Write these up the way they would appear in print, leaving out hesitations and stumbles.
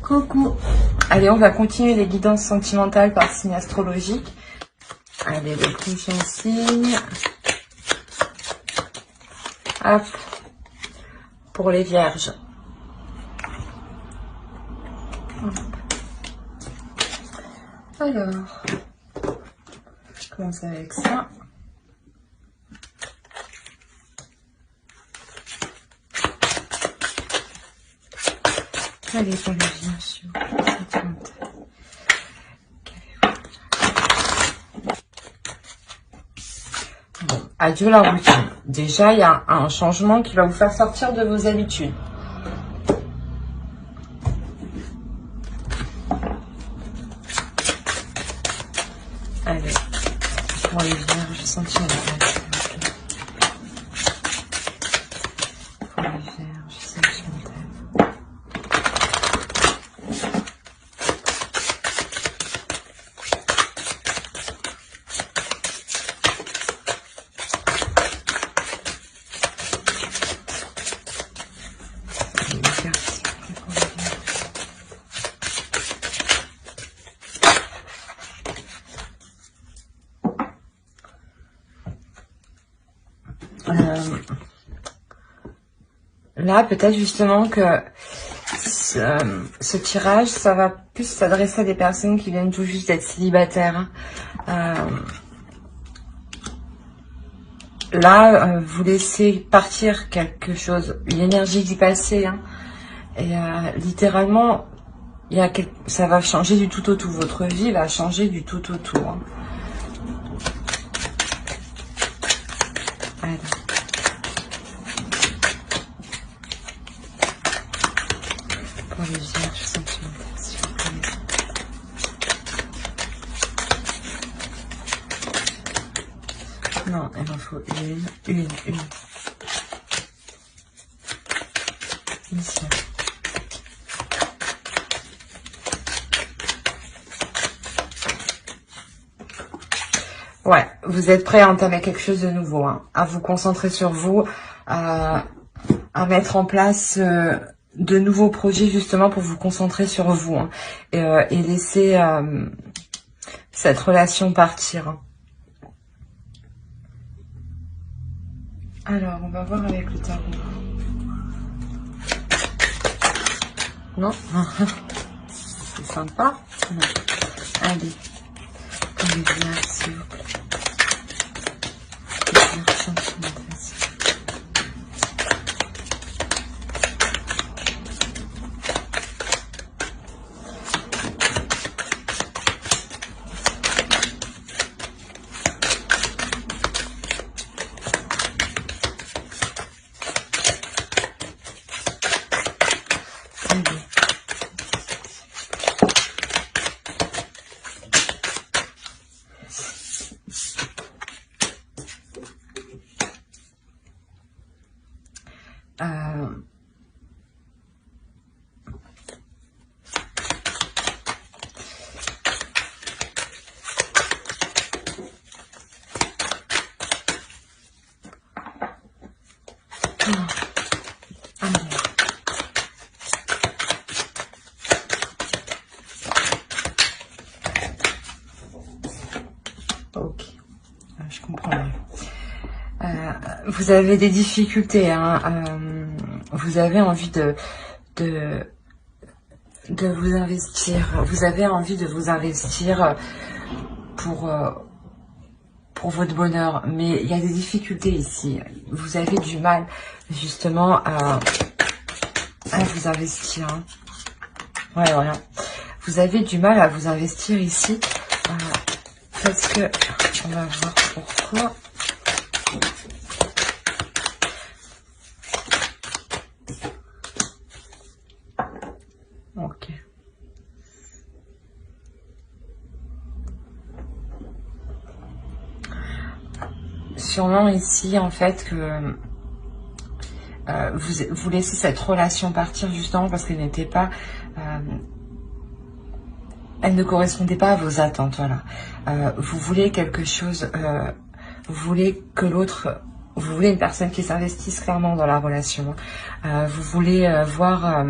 Coucou. Allez, on va continuer les guidances sentimentales par signe astrologique. Allez, le prochain signe. Hop. Pour les vierges. Hop. Alors, je commence avec ça. Allez, pour les vierges. Bon, adieu la routine. Déjà, il y a un changement qui va vous faire sortir de vos habitudes. Allez, pour les vierges sentimentales. Pour les vierges sentimentales. Là, peut-être justement que ce tirage, ça va plus s'adresser à des personnes qui viennent tout juste d'être célibataires. Là, vous laissez partir quelque chose, une énergie du passé. Hein, et littéralement, ça va changer du tout au tout. Votre vie va changer du tout au tout. Hein. Alors. Pour les vierges sentimentales, s'il vous plaît. Non, il en faut une. Ici. Ouais, vous êtes prêt à entamer quelque chose de nouveau, hein, à vous concentrer sur vous, à mettre en place de nouveaux projets justement pour vous concentrer sur vous, hein, et laisser cette relation partir. Hein. Alors, on va voir avec le tarot. Non, c'est sympa. Non. Allez, pour les vierges, s'il vous plaît. Les vierges sentimentales. Ok, je comprends mieux. Vous avez des difficultés, hein, vous avez envie de vous investir. Vous avez envie de vous investir pour votre bonheur, mais il y a des difficultés ici. Vous avez du mal justement à vous investir. Hein. Ouais, voilà. Vous avez du mal à vous investir ici parce que on va voir pourquoi. Ok. Sûrement ici, en fait, que vous laissez cette relation partir justement parce qu'elle n'était pas... elle ne correspondait pas à vos attentes, voilà. Vous voulez quelque chose... vous voulez que l'autre vous voulez une personne qui s'investisse clairement dans la relation. Vous voulez voir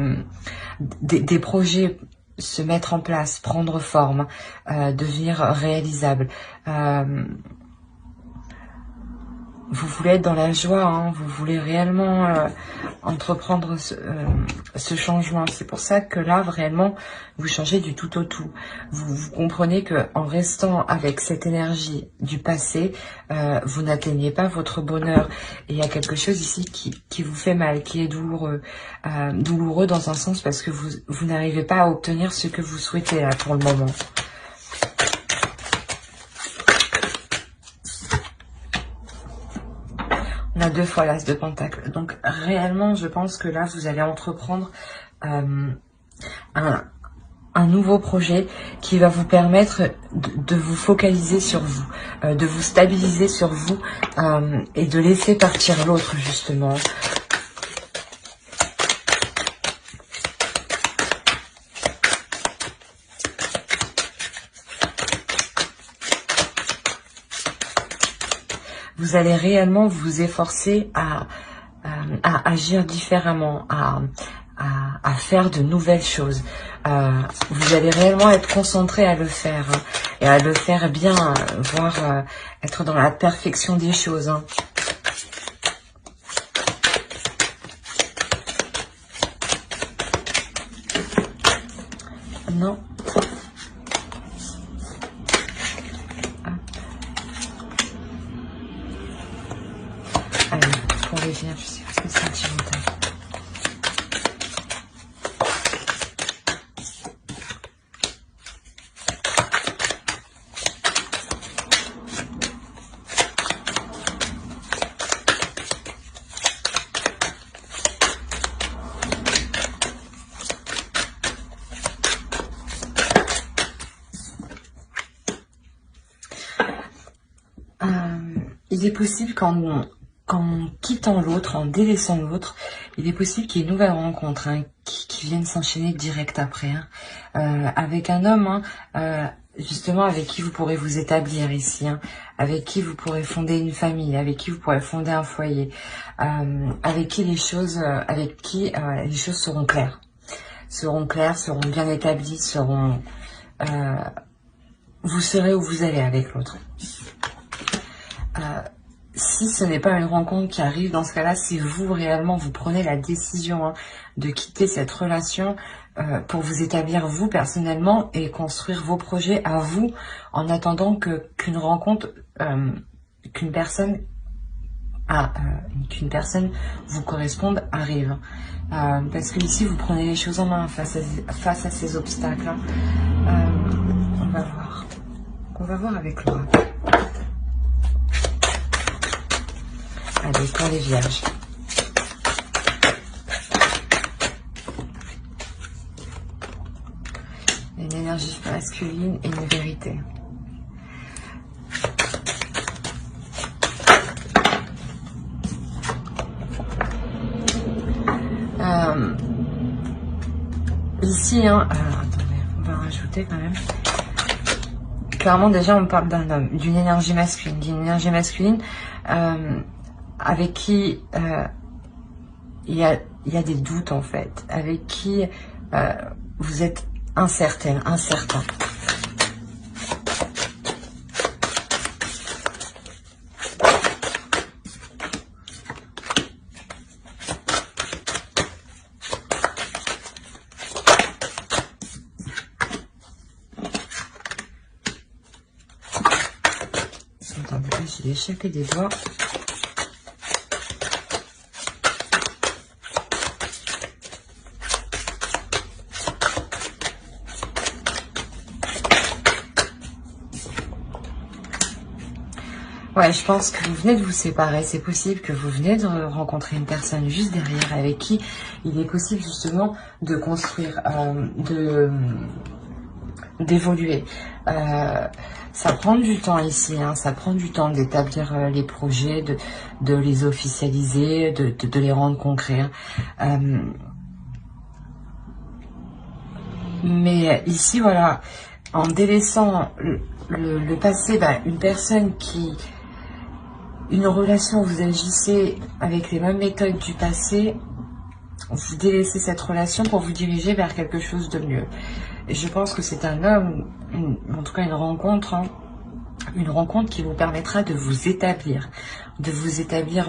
des projets se mettre en place, prendre forme, devenir réalisables. Vous voulez être dans la joie, hein, vous voulez réellement entreprendre ce changement. C'est pour ça que là, réellement, vous changez du tout au tout. Vous comprenez que en restant avec cette énergie du passé, vous n'atteignez pas votre bonheur. Et il y a quelque chose ici qui vous fait mal, qui est douloureux. Douloureux dans un sens parce que vous n'arrivez pas à obtenir ce que vous souhaitez là pour le moment. On a 2 fois l'as de pentacle. Donc réellement, je pense que là, vous allez entreprendre un nouveau projet qui va vous permettre de vous focaliser sur vous, de vous stabiliser sur vous et de laisser partir l'autre, justement. Vous allez réellement vous efforcer à agir différemment, à faire de nouvelles choses. Vous allez réellement être concentré à le faire, hein, et à le faire bien, voire être dans la perfection des choses. Hein. Non. Allez, pour les vierges, c'est sentimental. Il est possible qu'en quittant l'autre, en délaissant l'autre, il est possible qu'il y ait une nouvelle rencontre hein, qui vienne s'enchaîner direct après. Hein, avec un homme, hein, justement, avec qui vous pourrez vous établir ici, hein, avec qui vous pourrez fonder une famille, avec qui vous pourrez fonder un foyer, avec qui les choses seront claires. Seront bien établies, vous saurez où vous allez avec l'autre. Si ce n'est pas une rencontre qui arrive, dans ce cas-là, si vous réellement vous prenez la décision hein, de quitter cette relation pour vous établir vous personnellement et construire vos projets à vous, en attendant qu'une rencontre, qu'une personne vous corresponde arrive. Parce que ici vous prenez les choses en main face à ces obstacles. Hein. On va voir avec Laura. Allez, pour les vierges. Une énergie masculine et une vérité. Ici, hein, attendez, on va rajouter quand même. Clairement, déjà, on parle d'un homme, d'une énergie masculine, avec qui il y a des doutes en fait, avec qui vous êtes incertain. Attendez, j'ai échappé des doigts. Ouais, je pense que vous venez de vous séparer. C'est possible que vous venez de rencontrer une personne juste derrière avec qui il est possible justement de construire, d'évoluer. Ça prend du temps ici, hein, ça prend du temps d'établir les projets, de les officialiser, de les rendre concrets. Mais ici, voilà, en délaissant le passé, une personne qui une relation où vous agissez avec les mêmes méthodes du passé, vous délaissez cette relation pour vous diriger vers quelque chose de mieux. Et je pense que c'est un homme, en tout cas une rencontre, hein, une rencontre qui vous permettra de vous établir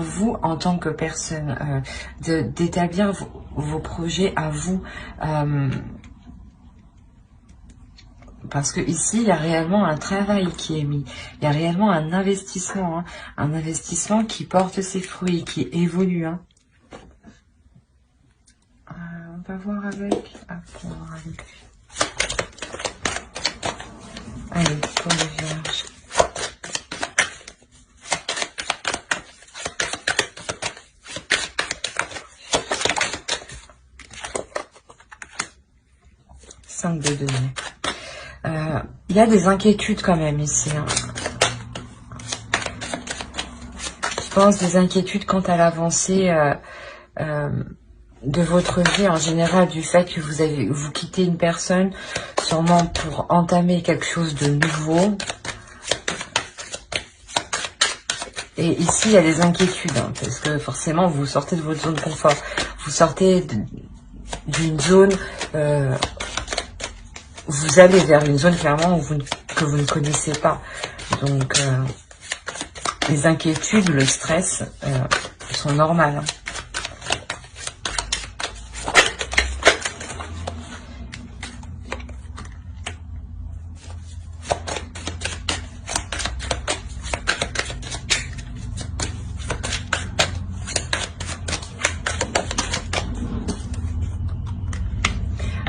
vous en tant que personne, d'établir vos projets à vous. Parce que ici, il y a réellement un travail qui est mis. Il y a réellement un investissement. Hein, un investissement qui porte ses fruits, qui évolue. Hein. On va voir avec... Ah, on va voir avec lui. Allez, pour les vierges. Cinq de denier. Il y a des inquiétudes quand même ici. Hein. Je pense des inquiétudes quant à l'avancée de votre vie en général, du fait que vous quittez une personne sûrement pour entamer quelque chose de nouveau. Et ici, il y a des inquiétudes, hein, parce que forcément, vous sortez de votre zone de confort. Vous sortez d'une zone... vous allez vers une zone clairement que vous ne connaissez pas. Donc, les inquiétudes, le stress sont normales. Hein.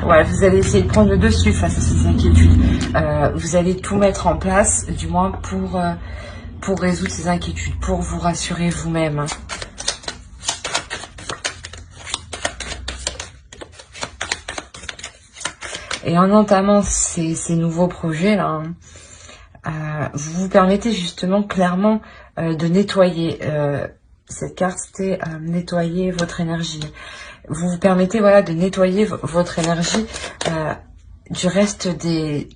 Ouais, vous allez essayer de prendre le dessus face à ces inquiétudes. Vous allez tout mettre en place, du moins pour résoudre ces inquiétudes, pour vous rassurer vous-même. Hein. Et en entamant ces nouveaux projets-là, hein, vous vous permettez justement clairement de nettoyer. Cette carte, c'était nettoyer votre énergie. Vous vous permettez, voilà, de nettoyer votre énergie du reste des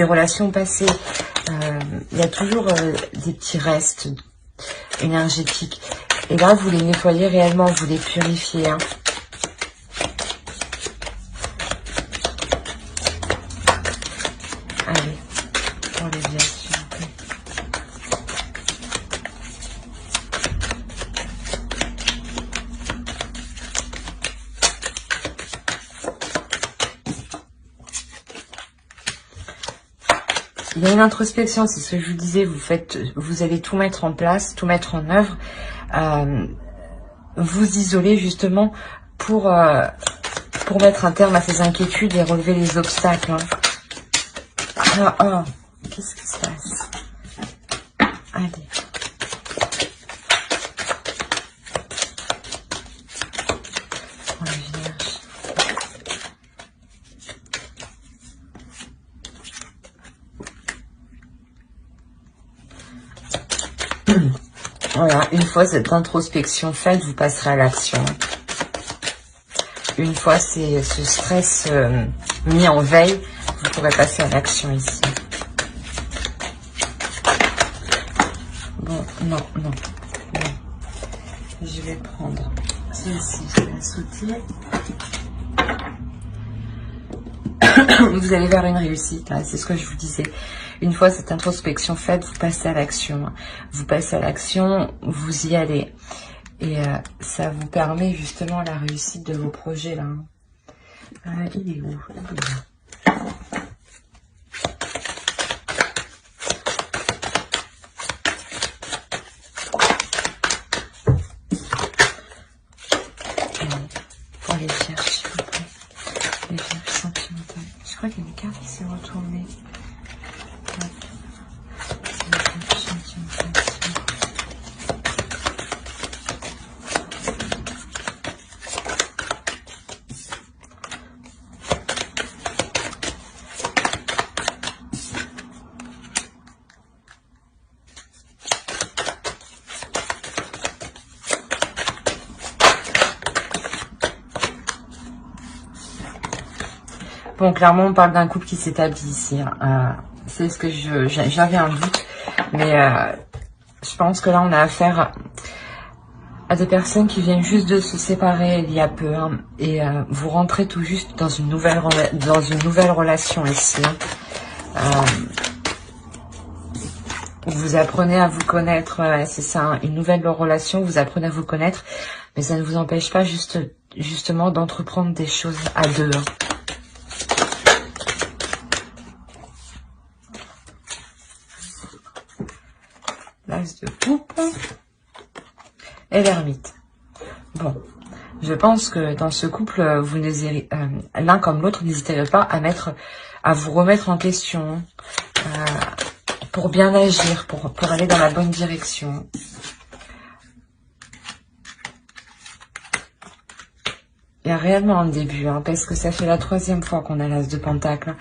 relations passées. Il y a toujours des petits restes énergétiques. Et là, vous les nettoyez réellement, vous les purifiez. Hein. Allez, pour les vierges. Il y a une introspection, c'est ce que je vous disais, vous allez tout mettre en place, tout mettre en œuvre, vous isoler justement pour mettre un terme à ces inquiétudes et relever les obstacles. Hein. Qu'est-ce qui se passe? Allez. Pour les vierges. Voilà, une fois cette introspection faite, vous passerez à l'action. Une fois ce stress mis en veille, vous pourrez passer à l'action ici. Bon, non. Je vais prendre celle-ci, je vais la sauter. Vous allez vers une réussite, hein, c'est ce que je vous disais. Une fois cette introspection faite, vous passez à l'action. Vous passez à l'action, vous y allez. Et ça vous permet justement la réussite de vos projets là. Il est où? Pour les vierges, s'il vous plaît. Les vierges sentimentales. Je crois qu'il y a une carte qui s'est retournée. Bon, clairement, on parle d'un couple qui s'établit ici. Hein. C'est ce que j'avais un doute. Mais je pense que là, on a affaire à des personnes qui viennent juste de se séparer il y a peu. Hein, et vous rentrez tout juste dans une nouvelle relation ici. Hein. Vous apprenez à vous connaître, c'est ça, hein, une nouvelle relation, vous apprenez à vous connaître, mais ça ne vous empêche pas justement d'entreprendre des choses à deux. Hein. L'as de coupe et l'ermite. Bon, je pense que dans ce couple, vous n'hésitez l'un comme l'autre, n'hésitez pas à vous remettre en question pour bien agir, pour aller dans la bonne direction. Il y a réellement un début, hein, parce que ça fait la 3e fois qu'on a l'as de pentacle.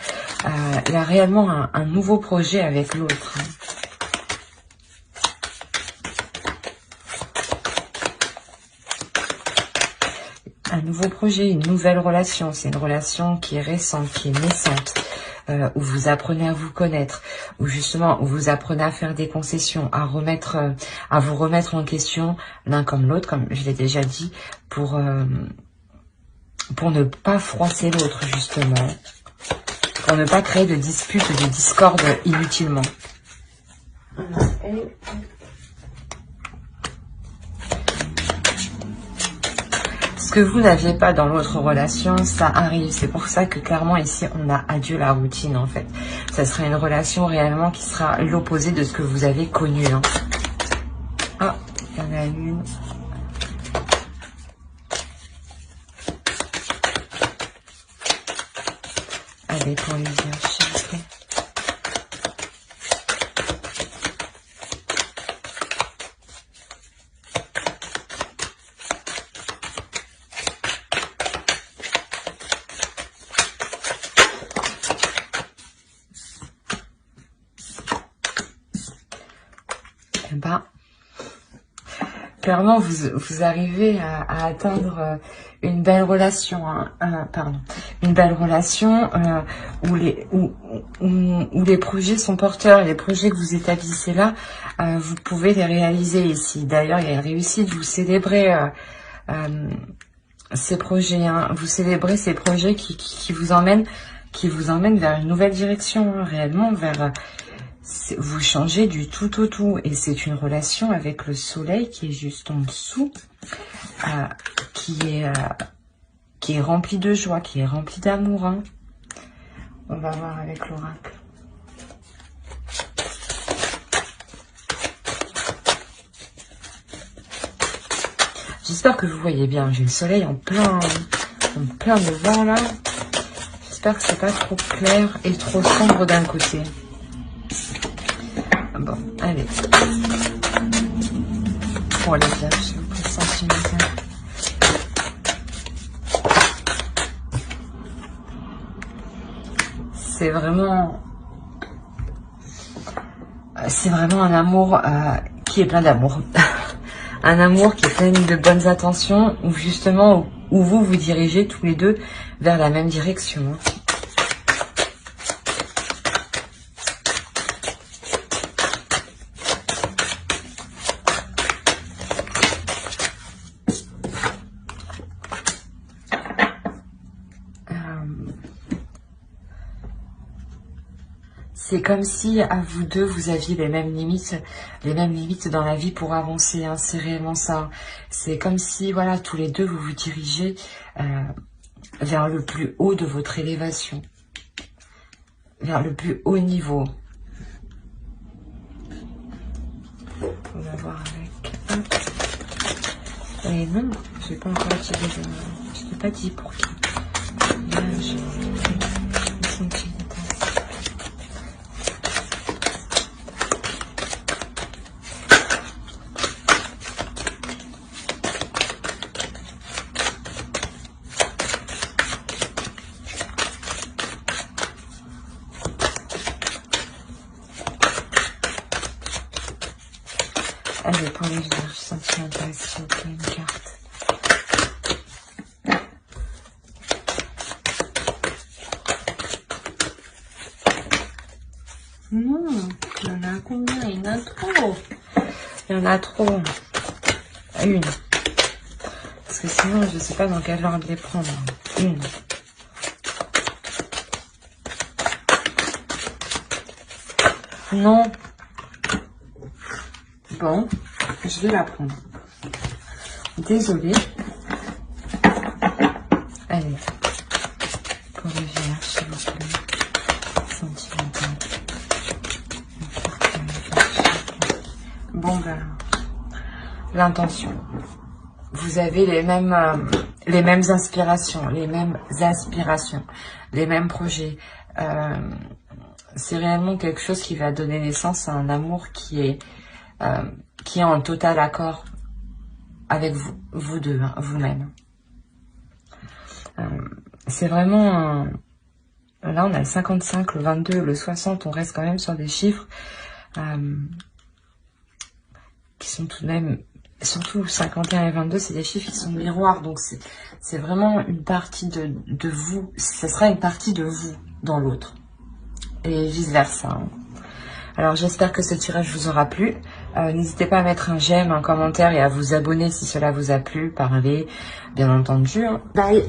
Il y a réellement un nouveau projet avec l'autre. Hein. Un nouveau projet, une nouvelle relation. C'est une relation qui est récente, qui est naissante, où vous apprenez à vous connaître, où justement où vous apprenez à faire des concessions, à vous remettre en question l'un comme l'autre, comme je l'ai déjà dit, pour ne pas froisser l'autre justement, pour ne pas créer de disputes, de discorde inutilement. Ce que vous n'aviez pas dans l'autre relation, ça arrive. C'est pour ça que clairement ici, on a adieu la routine en fait. Ça sera une relation réellement qui sera l'opposé de ce que vous avez connu. Hein. Ah, il y en a une. Allez, pour les vierges, s'il vous plaît. Clairement, vous arrivez à atteindre une belle relation, hein, une belle relation où les projets sont porteurs. Les projets que vous établissez là, vous pouvez les réaliser ici. D'ailleurs, il y a une réussite. Vous célébrez ces projets, hein, vous célébrez ces projets qui vous emmènent vers une nouvelle direction, hein, réellement vers vous changez du tout au tout. Et c'est une relation avec le soleil qui est juste en dessous, qui est remplie de joie, qui est remplie d'amour. Hein. On va voir avec l'oracle. J'espère que vous voyez bien. J'ai le soleil en plein devant là. J'espère que c'est pas trop clair et trop sombre d'un côté. Bon, allez. Pour les vierges, pour sentimental. C'est vraiment un amour qui est plein d'amour. Un amour qui est plein de bonnes intentions, où justement, où vous dirigez tous les deux vers la même direction. C'est comme si à vous deux, vous aviez les mêmes limites dans la vie pour avancer. Hein, c'est réellement ça. C'est comme si, voilà, tous les deux, vous vous dirigez vers le plus haut de votre élévation, vers le plus haut niveau. On va voir avec. Et non, je n'ai pas encore tiré de. Je n'ai pas dit pour qui. Là, allez, pour les vierges sentimentales, s'il vous plaît, une carte. Non, il y en a combien? Il y en a trop. Il y en a trop. Une. Parce que sinon, je ne sais pas dans quel ordre les prendre. Une. Non. Bon, je vais la prendre. Désolée. Allez. Pour le vierge, s'il vous plaît. Sentimental. Bon, ben. L'intention. Vous avez les mêmes inspirations, les mêmes aspirations, les mêmes projets. C'est réellement quelque chose qui va donner naissance à un amour qui est en total accord avec vous deux, hein, vous-même. C'est vraiment là on a le 55, le 22, le 60, on reste quand même sur des chiffres qui sont tout de même, surtout 51 et 22, c'est des chiffres qui sont miroirs, donc c'est vraiment une partie de vous, ce sera une partie de vous dans l'autre, et vice versa. Hein. Alors j'espère que ce tirage vous aura plu. N'hésitez pas à mettre un j'aime, un commentaire et à vous abonner si cela vous a plu. Parlez, bien entendu. Hein. Bye.